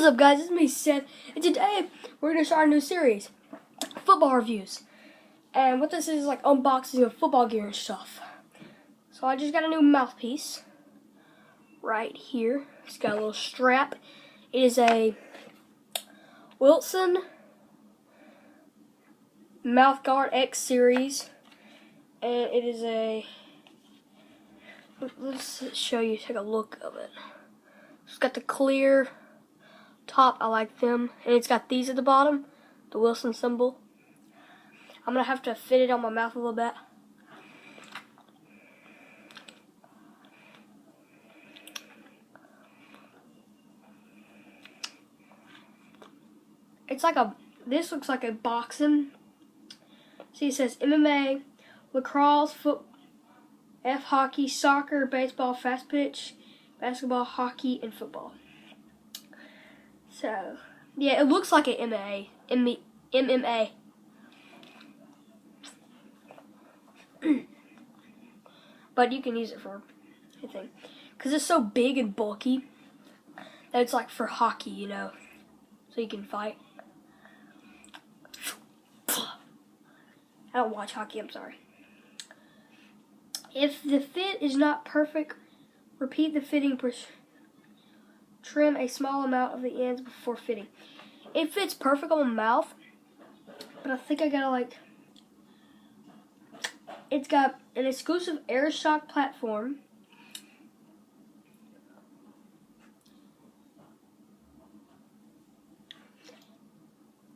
What is up, guys? It's me, Seth, and today we're going to start a new series, football reviews. And what this is like unboxing of football gear and stuff. So I just got a new mouthpiece right here. It's got a little strap. It is a Wilson Mouthgaurd X series, and it is a. Let's show you. Take a look of it. It's got the clear top. I like them, and it's got these at the bottom, the Wilson symbol. I'm gonna have to fit it on my mouth a little bit. It's like a. This looks like a boxing. See, it says MMA, lacrosse, hockey, soccer, baseball, fast pitch, basketball, hockey, and football. So, yeah, it looks like an MMA. But you can use it for anything. Because it's so big and bulky that it's like for hockey, you know. So you can fight. I don't watch hockey, I'm sorry. If the fit is not perfect, repeat the fitting trim a small amount of the ends before fitting. It fits perfect on my mouth, but I think I gotta like. It's got an exclusive air shock platform.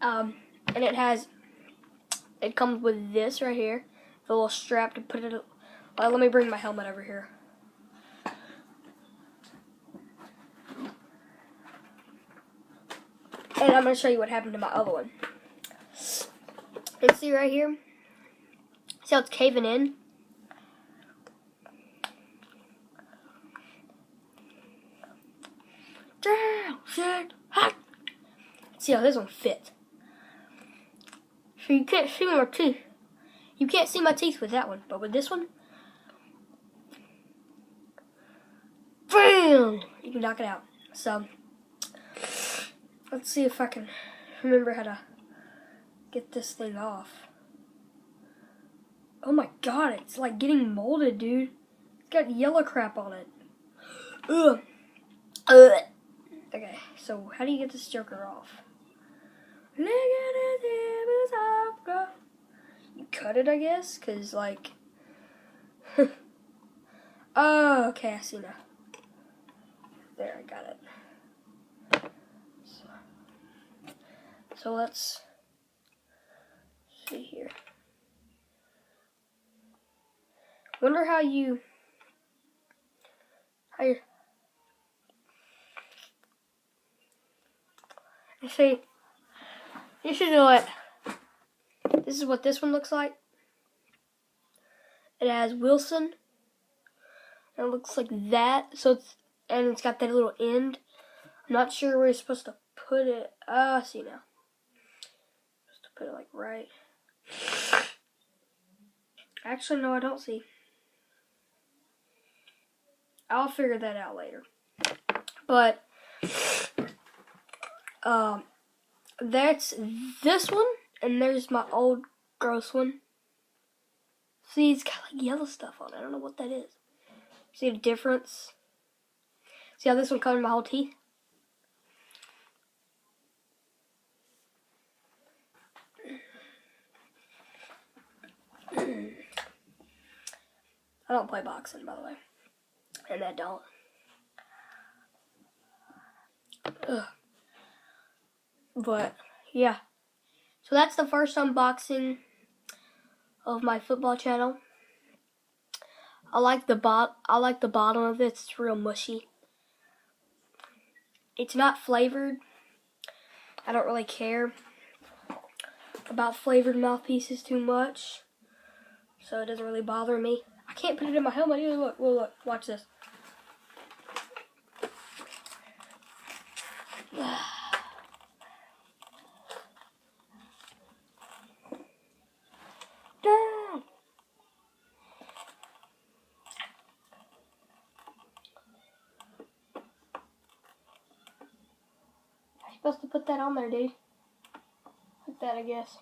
And it comes with this right here, the little strap to put it. Let me bring my helmet over here. And I'm going to show you what happened to my other one. You see right here? See how it's caving in? See how this one fits. So you can't see my teeth. You can't see my teeth with that one, but with this one, bam! You can knock it out. So, let's see if I can remember how to get this thing off. Oh my god, it's like getting molded, dude. It's got yellow crap on it. Ugh. Okay, so how do you get this joker off? You cut it, I guess, because like. Oh, okay, I see now. There, I got it. So let's see here. Wonder how you see. This is what this one looks like. It has Wilson. And it looks like that. So it's got that little end. I'm not sure where you're supposed to put it. I see now. Supposed to put it like right. Actually, no, I don't see. I'll figure that out later. But that's this one, and there's my old gross one. See, it's got like yellow stuff on it. I don't know what that is. See the difference? See how this one covered my whole teeth? I don't play boxing, by the way. And I don't. Ugh. But, yeah. So that's the first unboxing of my football channel. I like the bottom of it. It's real mushy. It's not flavored. I don't really care about flavored mouthpieces too much, so it doesn't really bother me. I can't put it in my helmet either. Look, look, watch this. supposed to put that on there, dude. Like that, I guess.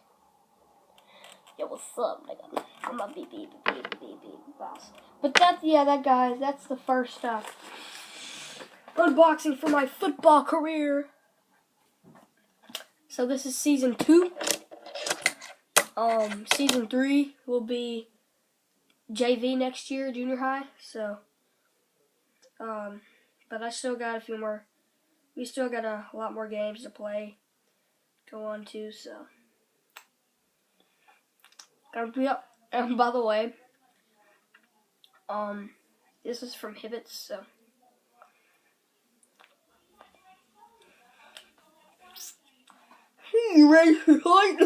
Yo, what's up, nigga? I'm a beep boss. But that guys, that's the first unboxing for my football career. So this is season 2. Season 3 will be JV next year, junior high. So, but I still got a few more. We still got a lot more games to play, go on to. So, yep. And by the way, this is from Hibbets. So, you ready for fight?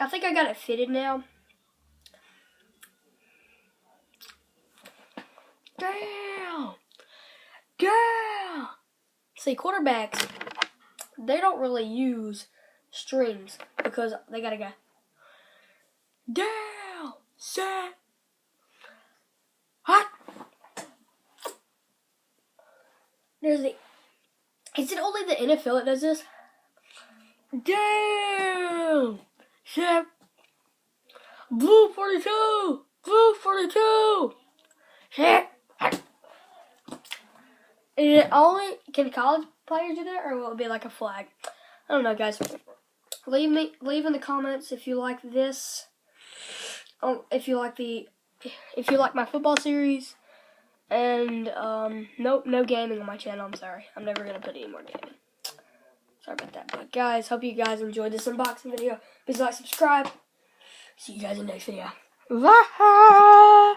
I think I got it fitted now. Damn! See, quarterbacks, they don't really use strings because they gotta go down, set, hot. Is it only the NFL that does this? Down, set, blue 42, set. Is it only, can college players do that, or will it be like a flag? I don't know, guys. Leave in the comments if you like this. If you like my football series. And no gaming on my channel. I'm sorry. I'm never gonna put any more gaming. Sorry about that. But guys, hope you guys enjoyed this unboxing video. Please like, subscribe. See you guys in the next video. Bye.